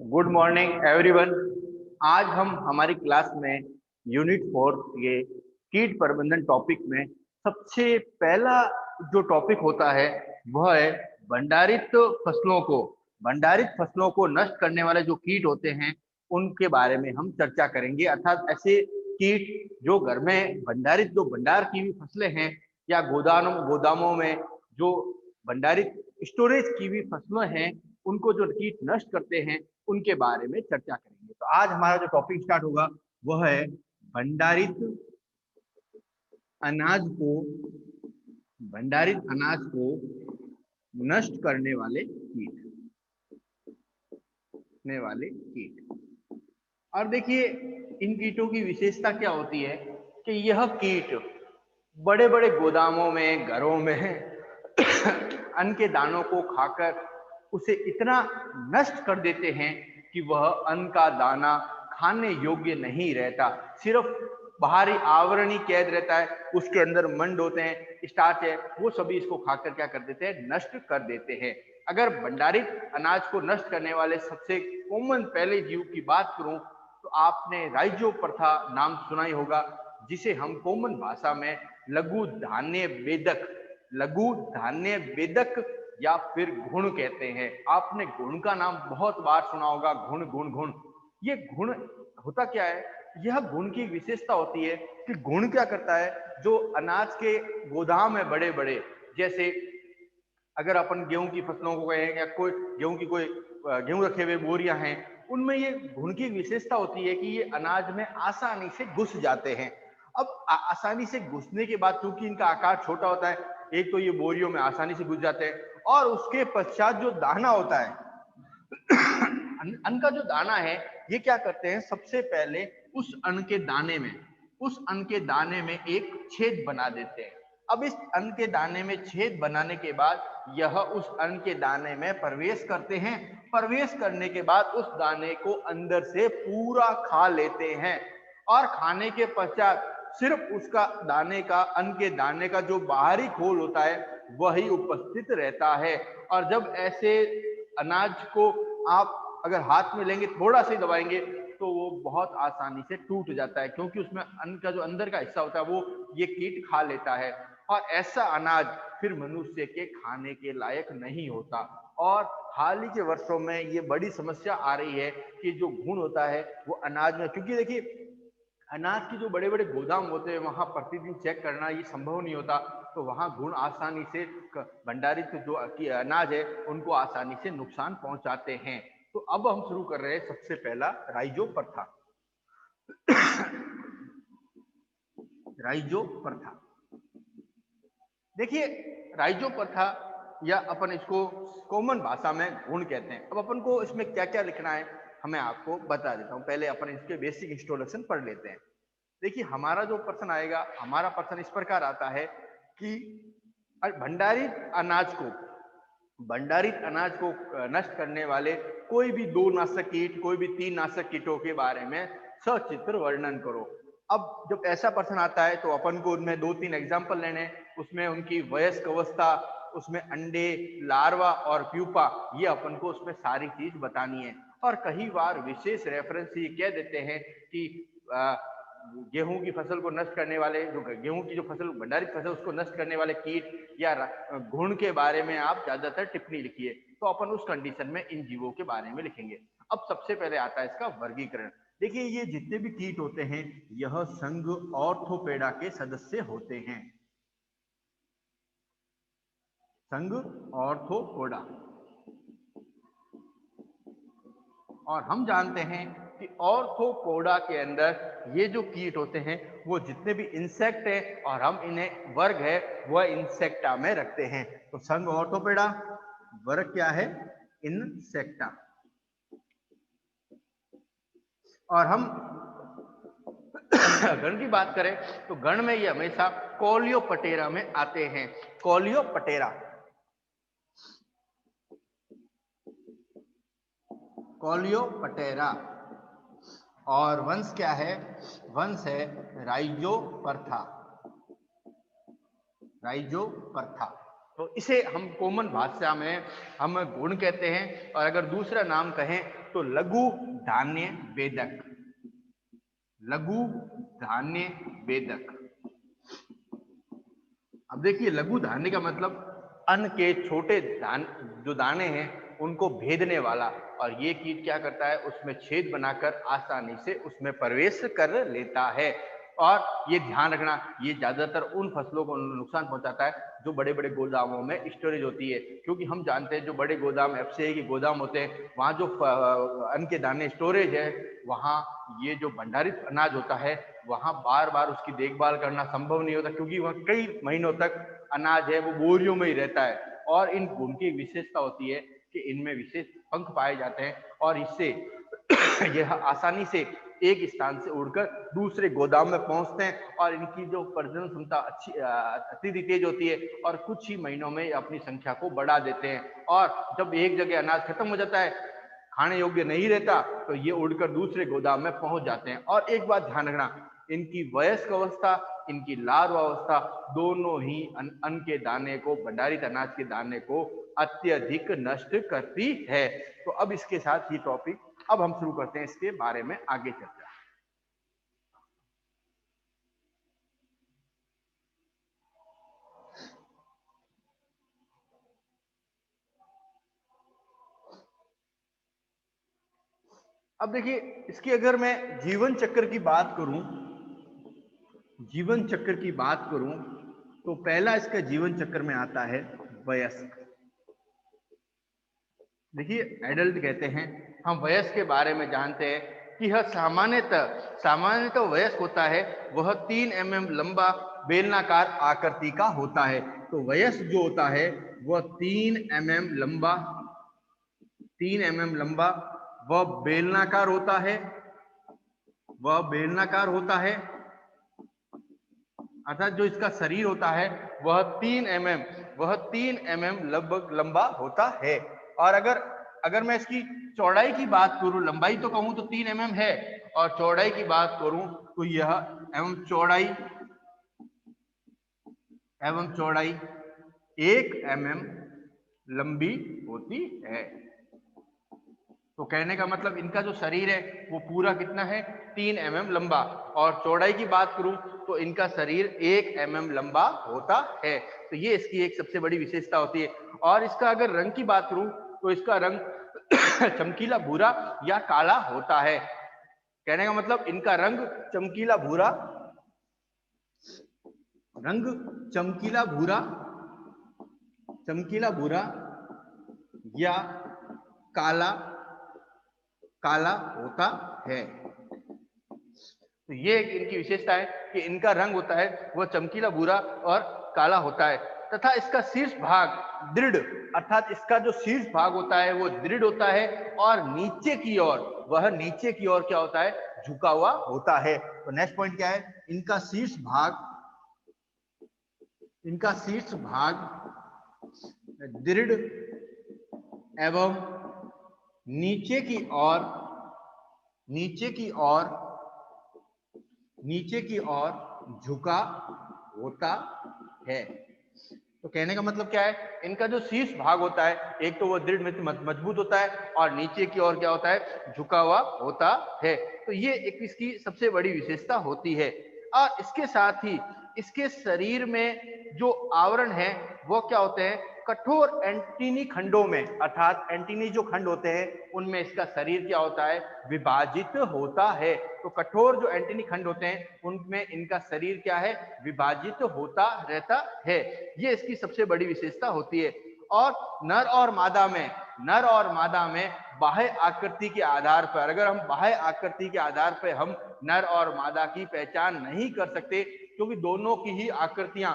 Good morning everyone. आज हम हमारी क्लास में यूनिट 4 के कीट प्रबंधन टॉपिक में सबसे पहला जो टॉपिक होता है वह है भंडारित फसलों को नष्ट करने वाले जो कीट होते हैं उनके बारे में हम चर्चा करेंगे। अर्थात ऐसे कीट जो घर में जो भंडार की हुई फसलें हैं या गोदामों में जो भंडारित स्टोरेज की हुई फसलें हैं उनको जो कीट नष्ट करते हैं उनके बारे में चर्चा करेंगे। तो आज हमारा जो टॉपिक स्टार्ट होगा वह है भंडारित अनाज को नष्ट करने वाले कीट। और देखिए इन कीटों की विशेषता क्या होती है कि यह कीट बड़े बड़े गोदामों में, घरों में अन्न के दानों को खाकर उसे इतना नष्ट कर देते हैं कि वह अन्न का दाना खाने योग्य नहीं रहता। सिर्फ बाहरी आवरण ही कैद रहता है, उसके अंदर मंड होते हैं, स्टार्च है, वो सभी इसको खाकर क्या कर देते हैं, नष्ट कर देते हैं। अगर भंडारित अनाज को नष्ट करने वाले सबसे कॉमन पहले जीव की बात करूं तो आपने राइजोपरथा नाम सुना ही होगा, जिसे हम कॉमन भाषा में लघु धान्य वेदक या फिर घुण कहते हैं। आपने घुण का नाम बहुत बार सुना होगा, घुण। ये घुण होता क्या है? यह घुण की विशेषता होती है कि घुण क्या करता है, जो अनाज के गोदाम है बड़े बड़े, जैसे अगर अपन गेहूं की फसलों को कहें या गेहूं रखे हुए बोरियां हैं, उनमें ये घुण की विशेषता होती है कि ये अनाज में आसानी से घुस जाते हैं। अब आसानी से घुसने के बाद क्योंकि इनका आकार छोटा होता है, एक तो ये बोरियों में आसानी से घुस जाते हैं और उसके पश्चात जो दाना होता है अन्न का जो दाना है, ये क्या करते हैं, सबसे पहले उस अन्न के दाने में एक छेद बना देते हैं। अब इस अन्न के दाने में छेद बनाने के बाद यह उस अन्न के दाने में प्रवेश करते हैं। प्रवेश करने के बाद उस दाने को अंदर से पूरा खा लेते हैं और खाने के पश्चात सिर्फ उसका अन्न के दाने का जो बाहरी खोल होता है वही उपस्थित रहता है। और जब ऐसे अनाज को आप अगर हाथ में लेंगे, थोड़ा सा दबाएंगे तो वो बहुत आसानी से टूट जाता है, क्योंकि उसमें अन्न का जो अंदर का हिस्सा होता है वो ये कीट खा लेता है और ऐसा अनाज फिर मनुष्य के खाने के लायक नहीं होता। और हाल ही के वर्षों में ये बड़ी समस्या आ रही है कि जो घुण होता है वो अनाज में, क्योंकि देखिए अनाज की जो बड़े बड़े गोदाम होते हैं वहां प्रतिदिन चेक करना ये संभव नहीं होता, तो वहां घुण आसानी से भंडारित जो अनाज है उनको आसानी से नुकसान पहुंचाते हैं। तो अब हम शुरू कर रहे हैं सबसे पहला राइजोपरथा। राइजोपरथा देखिए, राइजोपरथा या अपन इसको कॉमन भाषा में घुण कहते हैं। अब अपन को इसमें क्या क्या लिखना है हमें आपको बता देता हूं। पहले अपन इसके बेसिक इंट्रोडक्शन पढ़ लेते हैं। देखिए हमारा जो प्रश्न आएगा, हमारा प्रश्न इस प्रकार आता है कि भंडारित अनाज को नष्ट करने वाले कोई भी 2 नाशक कीट, कोई भी 3 नाशक कीटों के बारे में सचित्र वर्णन करो। अब जब ऐसा प्रश्न आता है तो अपन को उनमें 2-3 एग्जाम्पल लेने, उसमें उनकी वयस्क अवस्था, उसमें अंडे, लार्वा और प्यूपा, ये अपन को उसमें सारी चीज बतानी है। और कई बार विशेष रेफरेंस ये कह देते हैं कि गेहूं की फसल को नष्ट करने वाले, जो गेहूं की जो फसल भंडारित फसल उसको नष्ट करने वाले कीट या घुण के बारे में आप ज्यादातर टिप्पणी लिखिए, तो अपन उस कंडीशन में इन जीवों के बारे में लिखेंगे। अब सबसे पहले आता है इसका वर्गीकरण। देखिए ये जितने भी कीट होते हैं यह संघ ऑर्थोपेडा के सदस्य होते हैं। संघ ऑर्थोपोडा। और हम जानते हैं कि ऑर्थोपोडा के अंदर ये जो कीट होते हैं वो जितने भी इंसेक्ट है और हम इन्हें वर्ग है वह इंसेक्टा में रखते हैं। तो संघ ऑर्थोपेडा, वर्ग क्या है, इंसेक्टा। और हम गण की बात करें तो गण में ये हमेशा कोलियोपटेरा में आते हैं। कोलियोपटेरा और वंश क्या है, वंश है राइजोपरथा। तो इसे हम कॉमन भाषा में हम घुण कहते हैं, और अगर दूसरा नाम कहें तो लघु धान्य वेदक, लघु धान्य वेदक। अब देखिए लघु धान्य का मतलब अन्न के छोटे जो दाने हैं उनको भेदने वाला, और ये कीट क्या करता है, उसमें छेद बनाकर आसानी से उसमें प्रवेश कर लेता है। और ये ध्यान रखना, ये ज्यादातर उन फसलों को नुकसान पहुंचाता है जो बड़े बड़े गोदामों में स्टोरेज होती है, क्योंकि हम जानते हैं जो बड़े गोदाम एफसीआई के गोदाम होते हैं वहां जो अन्न के दाने स्टोरेज है, वहां ये जो भंडारित अनाज होता है वहां बार बार उसकी देखभाल करना संभव नहीं होता, क्योंकि वह कई महीनों तक अनाज है वो बोरियों में ही रहता है। और इन गुण की विशेषता होती है कि इनमें विशेष पंख पाए जाते हैं, और इससे यह आसानी से एक स्थान से उड़कर दूसरे गोदाम में पहुंचते हैं, और इनकी जो प्रजनन क्षमता अत्यधिक तेज होती है, और कुछ ही महीनों में अपनी संख्या को बढ़ा देते हैं। और जब एक जगह अनाज खत्म हो जाता है, खाने योग्य नहीं रहता, तो ये उड़कर दूसरे गोदाम में पहुंच जाते हैं। और एक बात ध्यान रखना, इनकी वयस्क अवस्था, इनकी लार्वा अवस्था दोनों ही अन्न के दाने को, भंडारित अनाज के दाने को अत्यधिक नष्ट करती है। तो अब इसके साथ ही टॉपिक अब हम शुरू करते हैं इसके बारे में आगे चर्चा। अब देखिए इसकी अगर मैं जीवन चक्र की बात करूं, जीवन चक्र की बात करूं तो पहला इसका जीवन चक्र में आता है वयस्क। देखिए एडल्ट कहते हैं, हम वयस्क के बारे में जानते हैं कि यह सामान्यतः वयस्क होता है वह 3 mm लंबा बेलनाकार आकृति का होता है। तो वयस्क जो होता है वह 3 mm लंबा, 3 mm लंबा, वह बेलनाकार होता है, वह बेलनाकार होता है, अर्थात जो इसका शरीर होता है वह 3 mm लगभग लंबा होता है। और अगर मैं इसकी चौड़ाई की बात करूं, लंबाई तो कहूं तो 3 mm है, और चौड़ाई की बात करूं तो यह एवं चौड़ाई 1 mm लंबी होती है। तो कहने का मतलब इनका जो शरीर है वो पूरा कितना है, 3 mm लंबा, और चौड़ाई की बात करूं तो इनका शरीर 1 mm लंबा होता है। तो ये इसकी एक सबसे बड़ी विशेषता होती है। और इसका अगर रंग की बात करूं तो इसका रंग चमकीला भूरा या काला होता है। कहने का मतलब इनका रंग चमकीला भूरा, रंग चमकीला भूरा या काला होता है। तो ये इनकी विशेषता है कि इनका रंग होता है वह चमकीला भूरा और काला होता है, तथा इसका शीर्ष भाग दृढ़, अर्थात इसका जो शीर्ष भाग होता है वो दृढ़ होता है, और नीचे की ओर क्या होता है, झुका हुआ होता है। तो नेक्स्ट पॉइंट क्या है, इनका शीर्ष भाग दृढ़ एवं नीचे की ओर झुका होता है। तो कहने का मतलब क्या है, इनका जो शीर्ष भाग होता है एक तो वो दृढ़ मजबूत होता है, और नीचे की ओर क्या होता है, झुका हुआ होता है। तो ये एक इसकी सबसे बड़ी विशेषता होती है। और इसके साथ ही इसके शरीर में जो आवरण है वो क्या होते हैं, कठोर एंटीनी खंडों में, अर्थात एंटीनी जो खंड होते हैं उनमें इसका शरीर क्या होता है, विभाजित होता है। तो कठोर जो एंटीनी खंड होते हैं उनमें इनका शरीर क्या है, विभाजित होता रहता है। ये इसकी सबसे बड़ी विशेषता होती है। और नर और मादा में बाह्य आकृति के आधार पर, अगर हम बाह्य आकृति के आधार पर हम नर और मादा की पहचान नहीं कर सकते, क्योंकि दोनों की ही आकृतियां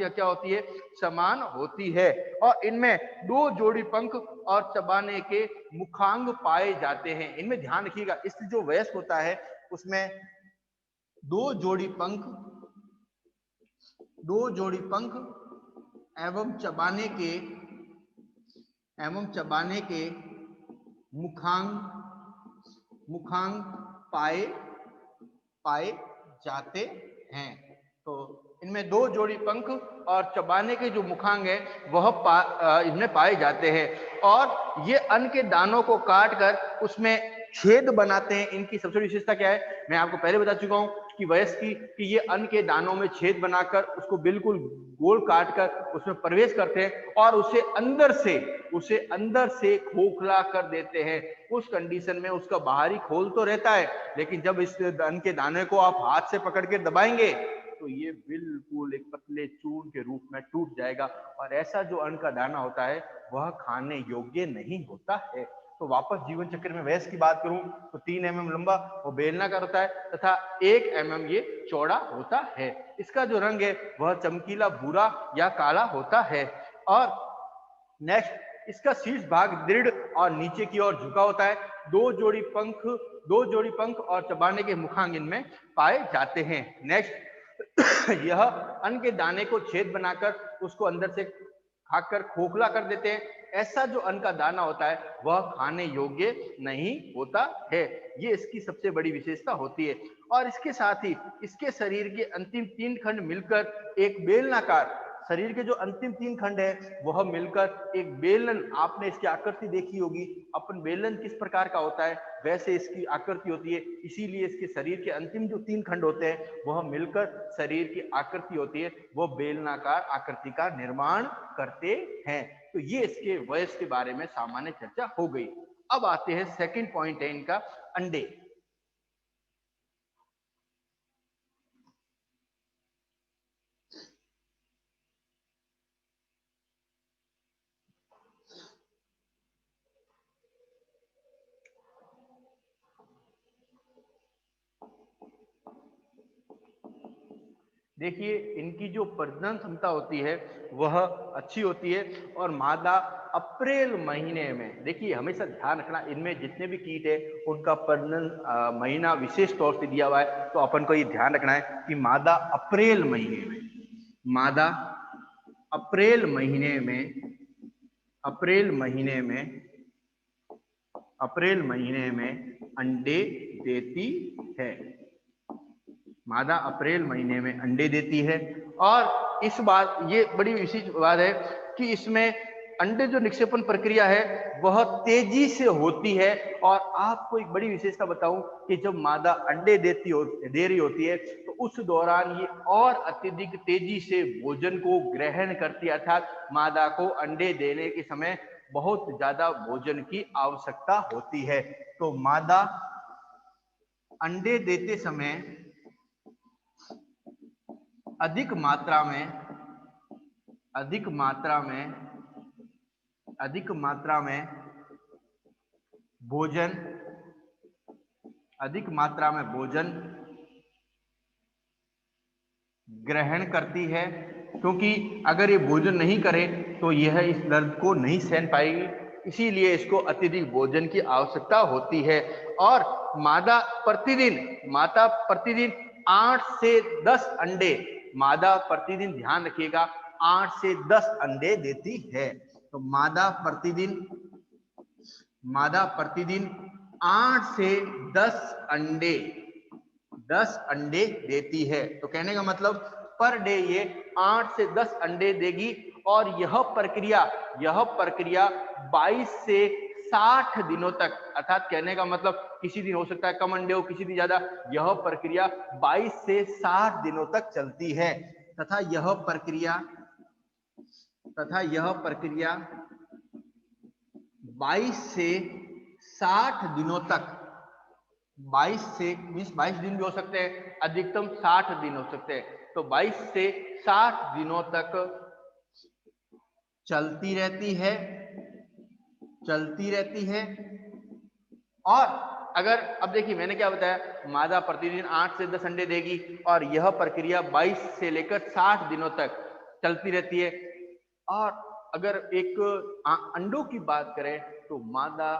क्या होती है, समान होती है। और इनमें 2 जोड़ी पंख और चबाने के मुखांग पाए जाते हैं। इनमें ध्यान रखिएगा, इस जो वयस्क होता है उसमें 2 जोड़ी पंख एवं चबाने के मुखांग पाए जाते हैं। तो इनमें 2 जोड़ी पंख और चबाने के जो मुखांग है वह इनमें पाए जाते हैं। और ये अन्न के दानों को काट कर उसमें छेद बनाते हैं। इनकी सबसे विशेषता क्या है, मैं आपको पहले बता चुका हूं कि वयस्क की कि ये अन्न के दानों में छेद बनाकर उसको बिल्कुल गोल काट कर उसमें प्रवेश करते हैं और उसे अंदर से खोखला कर देते हैं। उस कंडीशन में उसका बाहरी खोल तो रहता है, लेकिन जब इस अन्न के दाने को आप हाथ से पकड़ के दबाएंगे तो ये बिल्कुल एक पतले चूर्ण के रूप में टूट जाएगा और ऐसा जो अन्न का दाना होता है वह खाने योग्य नहीं होता है। तो वापस जीवन चक्र में वयस्क की बात करूं तो 3 mm लंबा वो बेलनाकार होता है तथा 1 mm ये चौड़ा होता है। इसका जो रंग है वह चमकीला भूरा या काला होता है। और नेक्स्ट, इसका शीर्ष भाग दृढ़ और नीचे की ओर झुका होता है। दो जोड़ी पंख और चबाने के मुखांग इनमें पाए जाते हैं। नेक्स्ट यह अन्न के दाने को छेद बनाकर उसको अंदर से खाकर खोखला कर देते हैं। ऐसा जो अन्न का दाना होता है वह खाने योग्य नहीं होता है। ये इसकी सबसे बड़ी विशेषता होती है। और इसके साथ ही इसके शरीर के अंतिम 3 खंड मिलकर एक बेलनाकार, शरीर के जो अंतिम 3 खंड है वह मिलकर एक बेलन, आपने इसकी आकृति देखी होगी, अपन बेलन किस प्रकार का होता है वैसे इसकी आकृति होती है। इसीलिए इसके शरीर के अंतिम जो 3 खंड होते हैं वह मिलकर शरीर की आकृति होती है, वह बेलनाकार आकृति का निर्माण करते हैं। तो ये इसके वयस के बारे में सामान्य चर्चा हो गई। अब आते हैं सेकंड पॉइंट है इनका, अंडे। देखिए, इनकी जो प्रजनन क्षमता होती है वह अच्छी होती है और मादा अप्रैल महीने में, देखिए हमेशा ध्यान रखना इनमें जितने भी कीट है उनका प्रजनन महीना विशेष तौर से दिया हुआ है। तो अपन को ये ध्यान रखना है कि मादा अप्रैल महीने में अंडे देती है। मादा अप्रैल महीने में अंडे देती है। और इस बात, ये बड़ी विशेष बात है कि इसमें अंडे जो निक्षेपण प्रक्रिया है वह तेजी से होती है। और आपको एक बड़ी विशेषता बताऊं कि जब मादा अंडे दे रही होती है तो उस दौरान ये और अत्यधिक तेजी से भोजन को ग्रहण करती है, अर्थात मादा को अंडे देने के समय बहुत ज्यादा भोजन की आवश्यकता होती है। तो मादा अंडे देते समय अधिक मात्रा में भोजन ग्रहण करती है, क्योंकि अगर ये भोजन नहीं करे तो यह इस दर्द को नहीं सहन पाएगी, इसीलिए इसको अत्यधिक भोजन की आवश्यकता होती है। और मादा प्रतिदिन 8 से 10 अंडे, मादा प्रतिदिन, ध्यान रखिएगा, 8 से 10 अंडे देती है। तो मादा प्रतिदिन 8 से 10 अंडे देती है। तो कहने का मतलब पर डे ये 8 से 10 अंडे देगी। और यह प्रक्रिया 22 से 60 दिनों तक, अर्थात कहने का मतलब किसी दिन हो सकता है कम अंडे हो, किसी दिन ज्यादा, यह प्रक्रिया 22 से 60 दिनों तक चलती है। तथा यह प्रक्रिया 22 से 60 दिनों तक, 22 दिन भी हो सकते हैं, अधिकतम 60 दिन हो सकते हैं। तो 22 से 60 दिनों तक चलती रहती है। और अगर, अब देखिए मैंने क्या बताया, मादा प्रतिदिन 8 से 10 अंडे देगी और यह प्रक्रिया 22 से लेकर 60 दिनों तक चलती रहती है। और अगर एक अंडों की बात करें तो मादा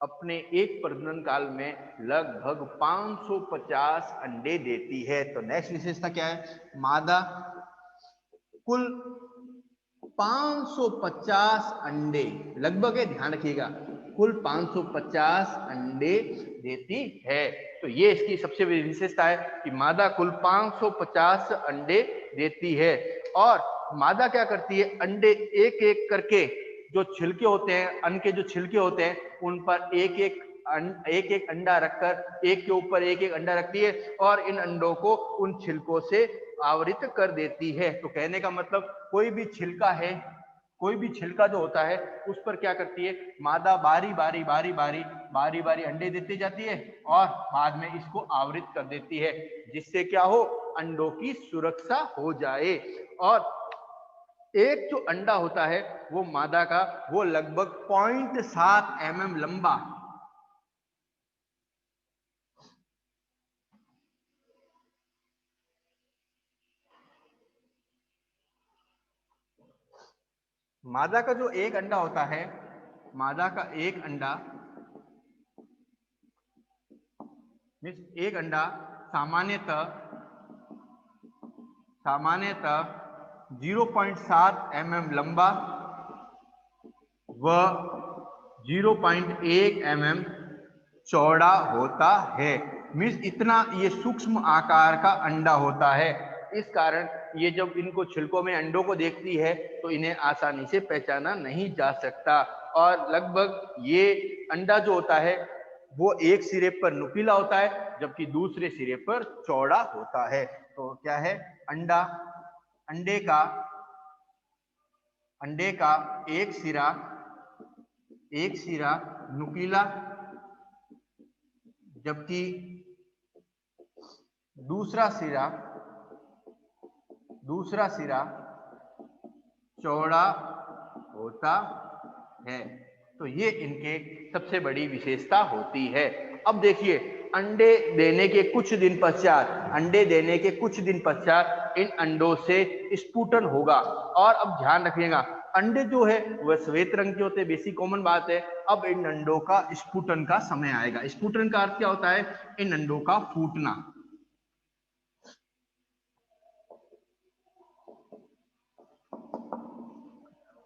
अपने एक प्रजनन काल में लगभग 550 अंडे देती है। तो नेक्स्ट विशेषता क्या है, मादा कुल 550 अंडे, लगभग है, ध्यान रखिएगा, कुल 550 अंडे देती है। तो ये इसकी सबसे बड़ी विशेषता है कि मादा कुल 550 अंडे देती है। और मादा क्या करती है, अंडे एक एक करके जो छिलके होते हैं, अन्न के जो छिलके होते हैं, उन पर एक एक अंडा रखकर एक के ऊपर एक एक अंडा रखती है और इन अंडों को उन छिलकों से आवृत कर देती है। तो कहने का मतलब कोई भी छिलका है, कोई भी छिलका जो होता है उस पर क्या करती है, मादा बारी बारी अंडे देती जाती है और बाद में इसको आवृत कर देती है, जिससे क्या हो, अंडों की सुरक्षा हो जाए। और एक जो अंडा होता है वो मादा का, वो लगभग 0.7 mm लंबा, मादा का जो एक अंडा होता है, मादा का एक अंडा एक अंडा सामान्यतः 0.7 mm लंबा व 0.1 mm चौड़ा होता है। मीन्स इतना ये सूक्ष्म आकार का अंडा होता है। इस कारण ये जब इनको छिलकों में अंडों को देखती है तो इन्हें आसानी से पहचाना नहीं जा सकता। और लगभग ये अंडा जो होता है वो एक सिरे पर नुकीला होता है जबकि दूसरे सिरे पर चौड़ा होता है। तो क्या है, अंडा, अंडे का एक सिरा नुकीला जबकि दूसरा सिरा चौड़ा होता है। तो ये इनके सबसे बड़ी विशेषता होती है। अब देखिए, अंडे देने के कुछ दिन पश्चात इन अंडों से स्फुटन होगा। और अब ध्यान रखिएगा, अंडे जो है वह श्वेत रंग के होते हैं, बेसिक कॉमन बात है। अब इन अंडों का स्फुटन का समय आएगा। स्फुटन का अर्थ क्या होता है, इन अंडों का फूटना।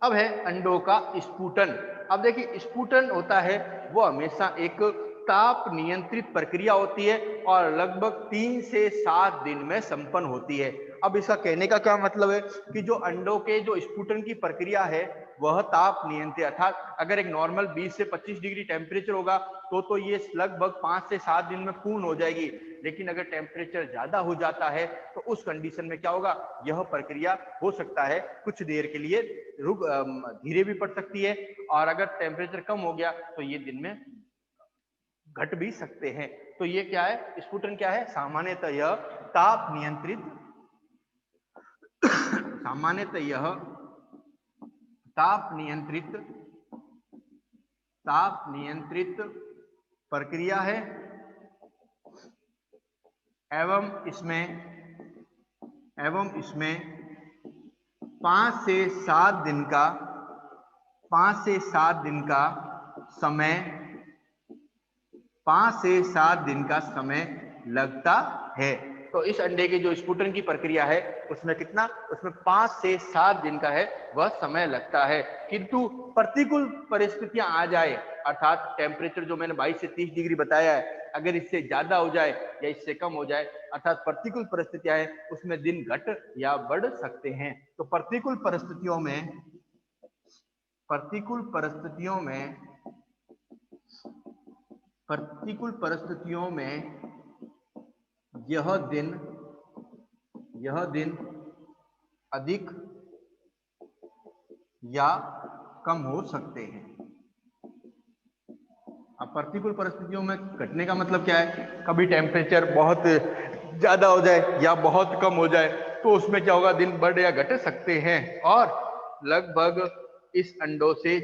अब है अंडों का स्फुटन। अब देखिए, स्फुटन होता है वो हमेशा एक ताप नियंत्रित प्रक्रिया होती है और लगभग 3 से 7 दिन में संपन्न होती है। अब इसका कहने का क्या मतलब है कि जो अंडों के जो स्फुटन की प्रक्रिया है वह ताप नियंत्रित, अर्थात अगर एक नॉर्मल 20 से 25 डिग्री टेम्परेचर होगा तो ये लगभग 5 से 7 दिन में पूर्ण हो जाएगी। लेकिन अगर टेम्परेचर ज्यादा हो जाता है तो उस कंडीशन में क्या होगा, यह प्रक्रिया हो सकता है कुछ देर के लिए धीरे भी पड़ सकती है और अगर टेम्परेचर कम हो गया तो ये दिन में घट भी सकते हैं। तो ये क्या है, स्फुटन क्या है, सामान्यतः यह ताप नियंत्रित प्रक्रिया है एवं इसमें 5 से 7 दिन का समय लगता है। तो इस अंडे के जो स्फुटन की प्रक्रिया है उसमें 5 से 7 दिन का है वह समय लगता है। किंतु प्रतिकूल परिस्थितियां आ जाए, अर्थात टेम्परेचर जो मैंने 22 से 30 डिग्री बताया है, अगर इससे ज्यादा हो जाए या इससे कम हो जाए, अर्थात प्रतिकूल परिस्थितियां हैं, उसमें दिन घट या बढ़ सकते हैं। तो प्रतिकूल परिस्थितियों में यह दिन अधिक या कम हो सकते हैं। अब प्रतिकूल परिस्थितियों में घटने का मतलब क्या है, कभी टेम्परेचर बहुत ज्यादा हो जाए या बहुत कम हो जाए तो उसमें क्या होगा, दिन बढ़ या घट सकते हैं। और लगभग इस अंडों से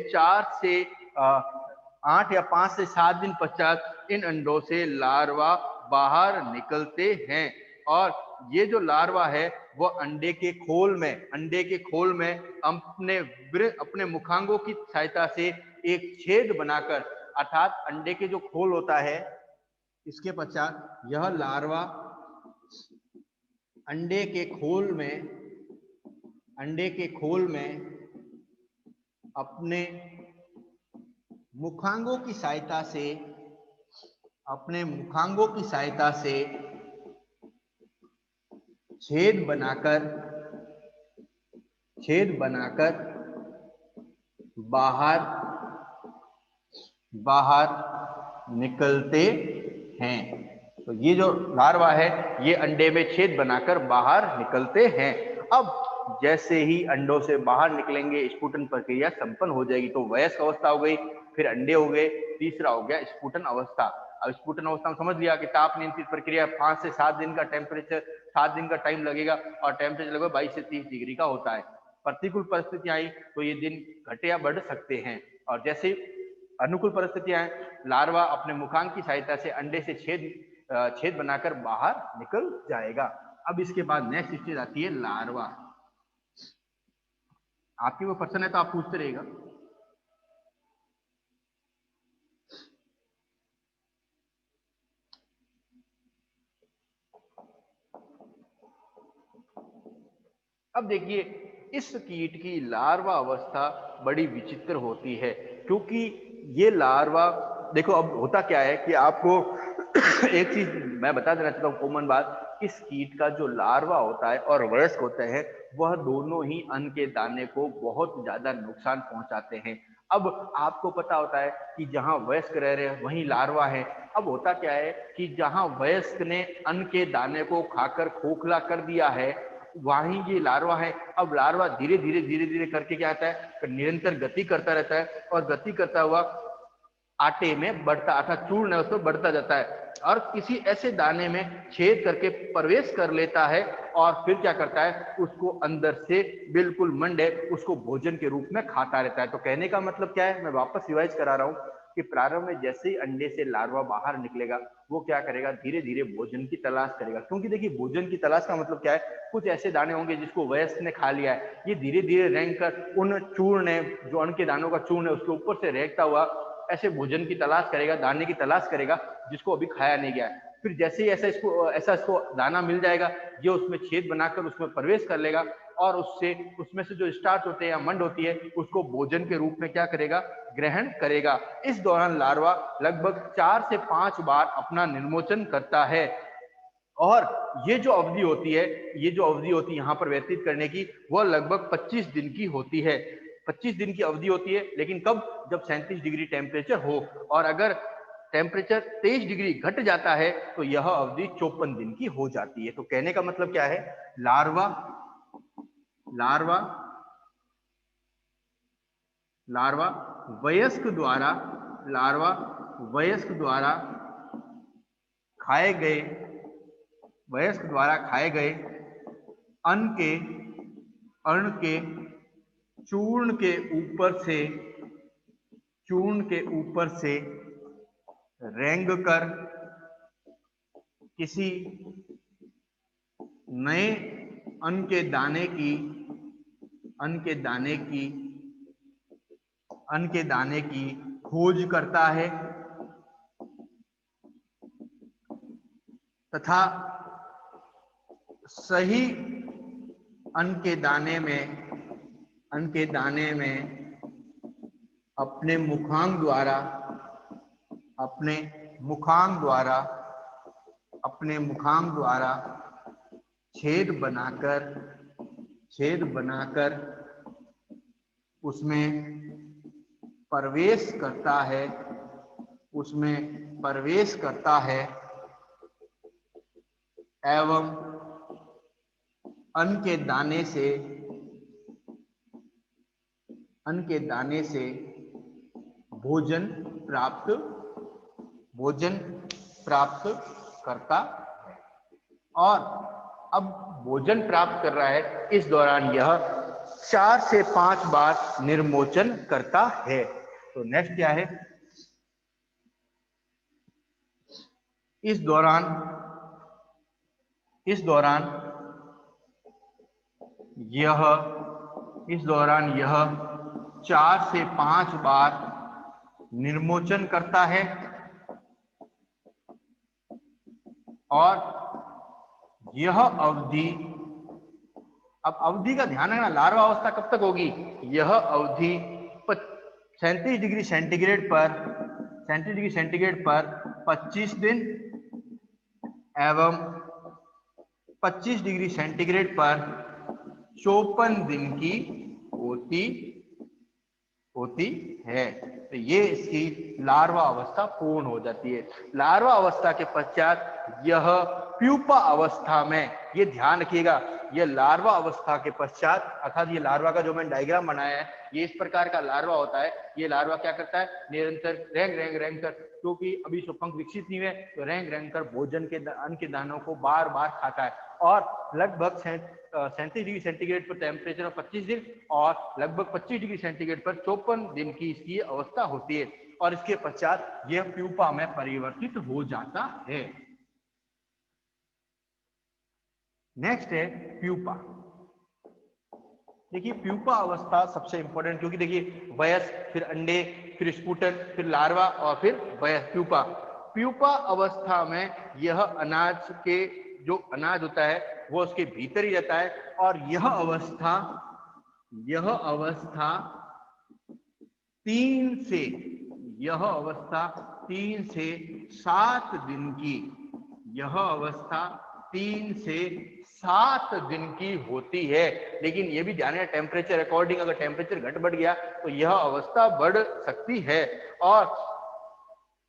8 या 5 से 7 दिन पश्चात इन अंडों से लार्वा बाहर निकलते हैं और ये जो लार्वा है वो अंडे के खोल में अपने मुखांगों की सहायता से एक छेद बनाकर, अर्थात अंडे के जो खोल होता है इसके पश्चात यह लार्वा अंडे के खोल में अपने मुखांगों की सहायता से छेद बनाकर छेद बनाकर बाहर बाहर निकलते हैं। तो ये जो लार्वा है ये अंडे में छेद बनाकर बाहर निकलते हैं। अब जैसे ही अंडों से बाहर निकलेंगे स्फुटन प्रक्रिया संपन्न हो जाएगी। तो वयस्क अवस्था हो गई, फिर अंडे हो गए, तीसरा हो गया स्फुटन अवस्था। अब स्फुटन अवस्था में समझ लिया कि ताप नियंत्रित प्रक्रिया 5 से 7 दिन का टेम्परेचर, 7 दिन का टाइम लगेगा और टेम्परेचर लगभग 22 से 30 डिग्री का होता है। प्रतिकूल परिस्थितियां आई तो ये दिन घटे या बढ़ सकते हैं। और जैसे अनुकूल परिस्थितियां हैं, लार्वा अपने मुखांक की सहायता से अंडे से छेद बनाकर बाहर निकल जाएगा। अब इसके बाद नेक्स्ट स्टेज आती है लार्वा। आपकी वो प्रश्न है तो आप पूछते रहेगा। अब देखिए इस कीट की लार्वा अवस्था बड़ी विचित्र होती है, क्योंकि ये लार्वा देखो अब होता क्या है कि आपको एक चीज मैं बता देना चाहता हूँ कॉमन बात, इस कीट का जो लार्वा होता है और वयस्क होता है वह दोनों ही अन्न के दाने को बहुत ज्यादा नुकसान पहुंचाते हैं। अब आपको पता होता है कि जहां वयस्क रह रहे हैं वहीं लार्वा है। अब होता क्या है कि जहां वयस्क ने अन्न के दाने को खाकर खोखला कर दिया है वहीं ये लार्वा है। अब लार्वा धीरे धीरे करके क्या आता है, निरंतर गति करता रहता है और गति करता हुआ आटे में बढ़ता अर्थात चूर्ण है उसमें बढ़ता जाता है और किसी ऐसे दाने में छेद करके प्रवेश कर लेता है और फिर क्या करता है, उसको अंदर से बिल्कुल मंडे उसको भोजन के रूप में खाता रहता है। तो कहने का मतलब क्या है, मैं वापस रिवाइज करा रहा हूं कि प्रारंभ में जैसे ही अंडे से लार्वा बाहर निकलेगा वो क्या करेगा, धीरे धीरे भोजन की तलाश करेगा। क्योंकि देखिए भोजन की तलाश का मतलब क्या है, कुछ ऐसे दाने होंगे जिसको वयस्क ने खा लिया है, ये धीरे धीरे रेंग कर उन चूर्ण जो अन्न के दानों का चूर्ण है उसके ऊपर से रेंगता हुआ ऐसे भोजन की तलाश करेगा, दाने की तलाश करेगा जिसको अभी खाया नहीं गया है। फिर जैसे ही ऐसा इसको दाना मिल जाएगा ये उसमें छेद बनाकर उसमें प्रवेश कर लेगा और उसमें से जो स्टार्च होते हैं या मंड होती है उसको भोजन के रूप में क्या करेगा, ग्रहण करेगा। इस दौरान लार्वा लगभग 4 से 5 बार अपना निर्मोचन करता है और ये जो अवधि होती है यहाँ पर व्यतीत करने की वह लगभग 25 दिन की होती है। 25 दिन की अवधि होती है, लेकिन कब, जब 37 डिग्री टेम्परेचर हो और अगर टेम्परेचर 23 डिग्री घट जाता है तो यह अवधि 54 दिन की हो जाती है। तो कहने का मतलब क्या है, लार्वा लार्वा लार्वा वयस्क द्वारा खाए गए अन्न के चूर्ण के ऊपर से रेंग कर किसी नए अन्न के दाने की खोज करता है तथा सही अन्न के दाने में अपने मुखांग द्वारा छेद बनाकर उसमें प्रवेश करता है एवं अन्न के दाने से भोजन प्राप्त करता है। और अब भोजन प्राप्त कर रहा है, इस दौरान यह 4 से 5 बार निर्मोचन करता है। तो नेक्स्ट क्या है, इस दौरान यह 4 से 5 बार निर्मोचन करता है और यह अवधि, अब अवधि का ध्यान रखना, लार्वा अवस्था कब तक होगी, यह अवधि 37 डिग्री सेंटीग्रेड पर 25 दिन एवं 25 डिग्री सेंटीग्रेड पर 54 दिन की होती है। तो ये इसकी लार्वा अवस्था पूर्ण हो जाती है। लार्वा अवस्था के पश्चात यह प्यूपा अवस्था में, ये ध्यान रखिएगा, यह लार्वा अवस्था के पश्चात, अर्थात ये लार्वा का जो मैंने डायग्राम बनाया है, ये इस प्रकार का लार्वा होता है। ये लार्वा क्या करता है, निरंतर रेंग कर, क्योंकि अभी पंख विकसित नहीं हुए, तो रेंग कर भोजन के अन्न के दानों को बार बार खाता है। और लगभग 37 डिग्री सेंटीग्रेड पर टेम्परेचर में 25 दिन और लगभग 25 डिग्री सेंटीग्रेड पर 54 दिन की इसकी अवस्था होती है। और इसके पश्चात यह प्यूपा में परिवर्तित हो जाता है। नेक्स्ट है प्यूपा। देखिए प्यूपा अवस्था सबसे इंपॉर्टेंट, क्योंकि देखिए वयस्क, फिर अंडे, फिर स्पूटन, फिर लार्वा और फिर वयस्क, प्यूपा। प्यूपा अवस्था में यह अनाज के जो अनाज होता है वो उसके भीतर ही रहता है। और यह अवस्था 3 से 7 दिन की, यह अवस्था 3 से 7 दिन की होती है। लेकिन यह भी ध्यान है, टेम्परेचर अकॉर्डिंग अगर टेम्परेचर घट बढ़ गया तो यह अवस्था बढ़ सकती है। और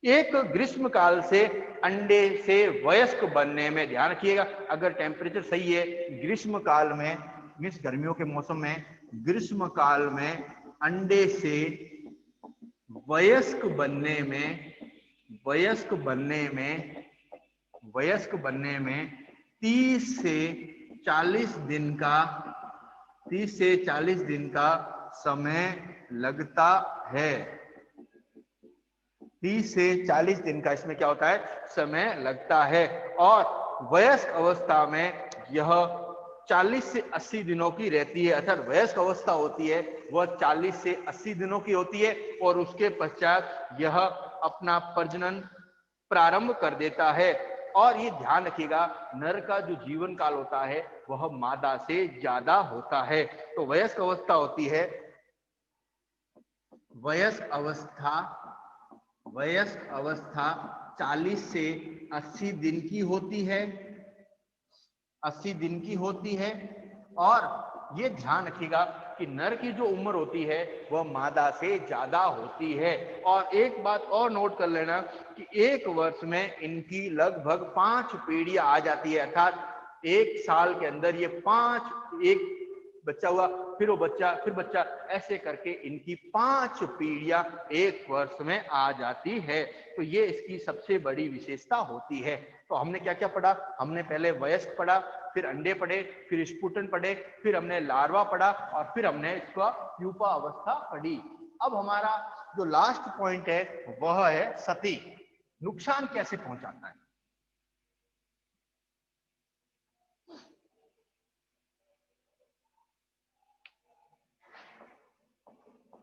एक ग्रीष्म काल से अंडे से वयस्क बनने में, ध्यान रखिएगा, अगर टेम्परेचर सही है, ग्रीष्म काल में, मीन्स गर्मियों के मौसम में, ग्रीष्म काल में अंडे से वयस्क बनने में 30 से 40 दिन का समय लगता है। 30 से 40 दिन का इसमें क्या होता है, समय लगता है। और वयस्क अवस्था में यह 40 से 80 दिनों की रहती है। अर्थात वयस्क अवस्था होती है वह 40 से 80 दिनों की होती है। और उसके पश्चात यह अपना प्रजनन प्रारंभ कर देता है। और ये ध्यान रखिएगा, नर का जो जीवन काल होता है वह मादा से ज्यादा होता है। तो वयस्क अवस्था होती है, वयस्क अवस्था 40 से 80 दिन की होती है, 80 दिन की होती है। और ये ध्यान रखिएगा कि नर की जो उम्र होती है वह मादा से ज्यादा होती है। और एक बात और नोट कर लेना कि एक वर्ष में इनकी लगभग 5 पीढ़ियां आ जाती है। अर्थात एक साल के अंदर ये 5, एक बच्चा हुआ, फिर वो बच्चा, फिर बच्चा, ऐसे करके इनकी 5 पीढ़ियां एक वर्ष में आ जाती है। तो ये इसकी सबसे बड़ी विशेषता होती है। तो हमने क्या क्या पढ़ा, हमने पहले वयस्क पढ़ा, फिर अंडे पढ़े, फिर स्पूटन पढ़े, फिर हमने लार्वा पढ़ा और फिर हमने इसका प्यूपा अवस्था पढ़ी। अब हमारा जो लास्ट पॉइंट है वह है सती। नुकसान कैसे पहुंचाता है।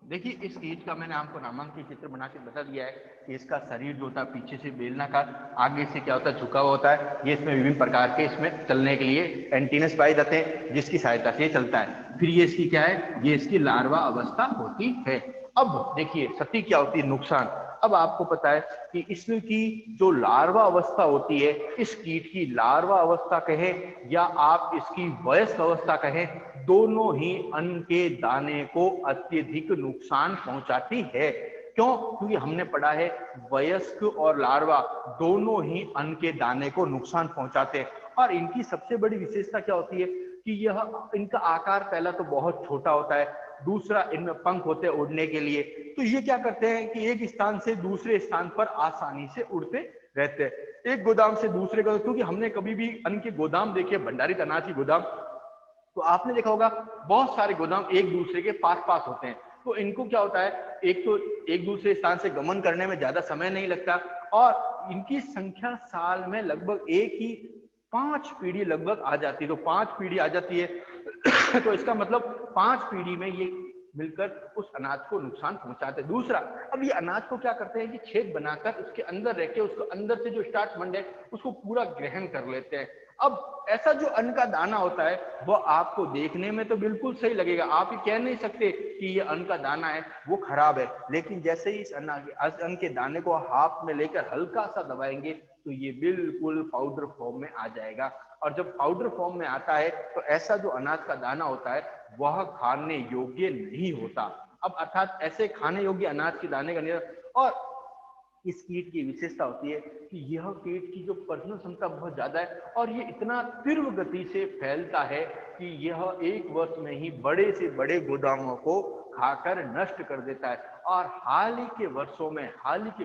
देखिए इस कीट का मैंने आपको नामांकित चित्र बना के बता दिया है कि इसका शरीर जो होता है पीछे से बेलनाकार, आगे से क्या होता है, झुका हुआ होता है। ये इसमें विभिन्न प्रकार के इसमें चलने के लिए एंटीनस पाए जाते हैं जिसकी सहायता से ये चलता है। फिर ये इसकी क्या है, ये इसकी लार्वा अवस्था होती है। अब देखिए सती क्या होती है, नुकसान। अब आपको पता है कि इसकी जो लार्वा अवस्था होती है, इस कीट की लार्वा अवस्था कहें या आप इसकी वयस्क अवस्था कहें, दोनों ही अन्न के दाने को अत्यधिक नुकसान पहुंचाती है। क्यों? क्योंकि हमने पढ़ा है वयस्क और लार्वा दोनों ही अन्न के दाने को नुकसान पहुंचाते हैं। और इनकी सबसे बड़ी विशेषता क्या होती है कि यह, इनका आकार पहला तो बहुत छोटा होता है, दूसरा इनमें पंख होते हैं उड़ने के लिए। तो ये क्या करते हैं कि एक स्थान से दूसरे स्थान पर आसानी से उड़ते रहते हैं, एक गोदाम से दूसरे गोदाम। क्योंकि हमने कभी भी अन्न के गोदाम देखे, भंडारित अनाज के गोदाम, तो आपने देखा होगा बहुत सारे गोदाम एक दूसरे के पास पास होते हैं। तो इनको क्या होता है, एक तो एक दूसरे स्थान से गमन करने में ज्यादा समय नहीं लगता और इनकी संख्या साल में लगभग एक ही 5 पीढ़ी लगभग आ जाती है। तो 5 पीढ़ी आ जाती है तो इसका मतलब 5 पीढ़ी में ये मिलकर उस अनाज को नुकसान पहुंचाते हैं। दूसरा, अब ये अनाज को क्या करते हैं कि छेद बनाकर उसके अंदर रह के उसको अंदर से जो स्टार्च मंड है उसको पूरा ग्रहण कर लेते हैं। अब ऐसा जो अन्न का दाना होता है वह आपको देखने में तो बिल्कुल सही लगेगा, आप ये कह नहीं सकते कि ये अन्न का दाना है वो खराब है। लेकिन जैसे ही इस अन्न के दाने को हाथ में लेकर हल्का सा दबाएंगे तो ये बिल्कुल पाउडर फॉर्म में आ जाएगा। और जब पाउडर फॉर्म में आता है तो ऐसा जो अनाज का दाना होता है वह खाने योग्य नहीं होता। अब अर्थात ऐसे खाने योग्य अनाज के दाने का और इस कीट की विशेषता होती है कि यह कीट की जो प्रजनन क्षमता बहुत ज्यादा है और ये इतना तीव्र गति से फैलता है कि यह एक वर्ष में ही बड़े से बड़े गोदामों को खाकर नष्ट कर देता है। और हाल ही के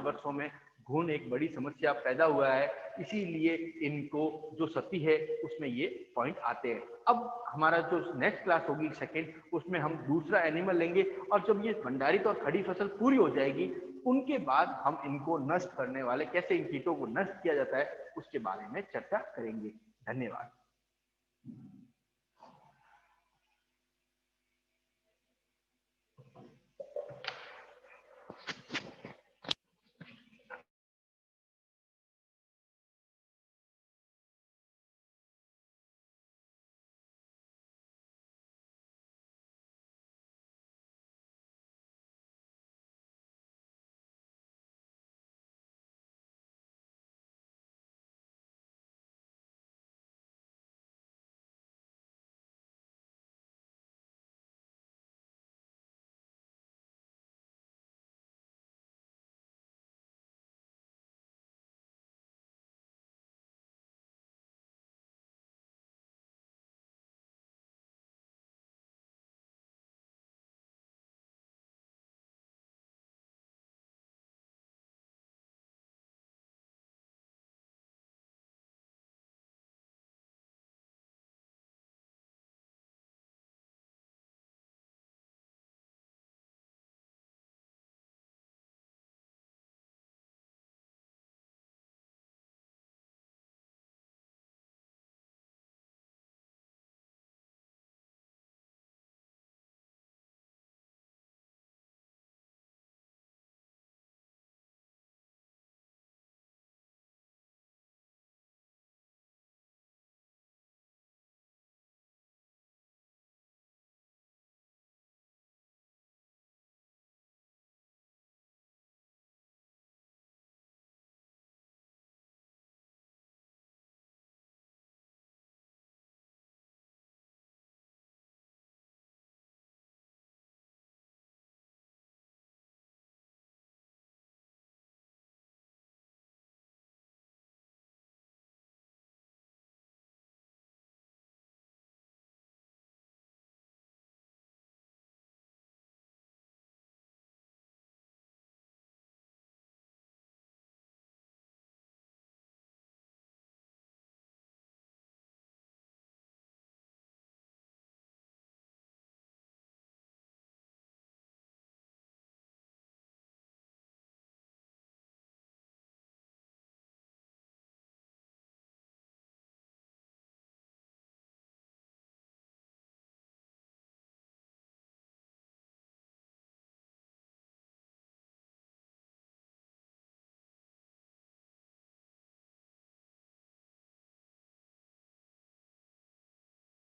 वर्षों में घुन एक बड़ी समस्या पैदा हुआ है, इसीलिए इनको जो सती है उसमें ये पॉइंट आते हैं। अब हमारा जो नेक्स्ट क्लास होगी सेकंड, उसमें हम दूसरा एनिमल लेंगे और जब ये भंडारित और खड़ी फसल पूरी हो जाएगी उनके बाद हम इनको नष्ट करने वाले कैसे इन कीटों को नष्ट किया जाता है उसके बारे में चर्चा करेंगे। धन्यवाद।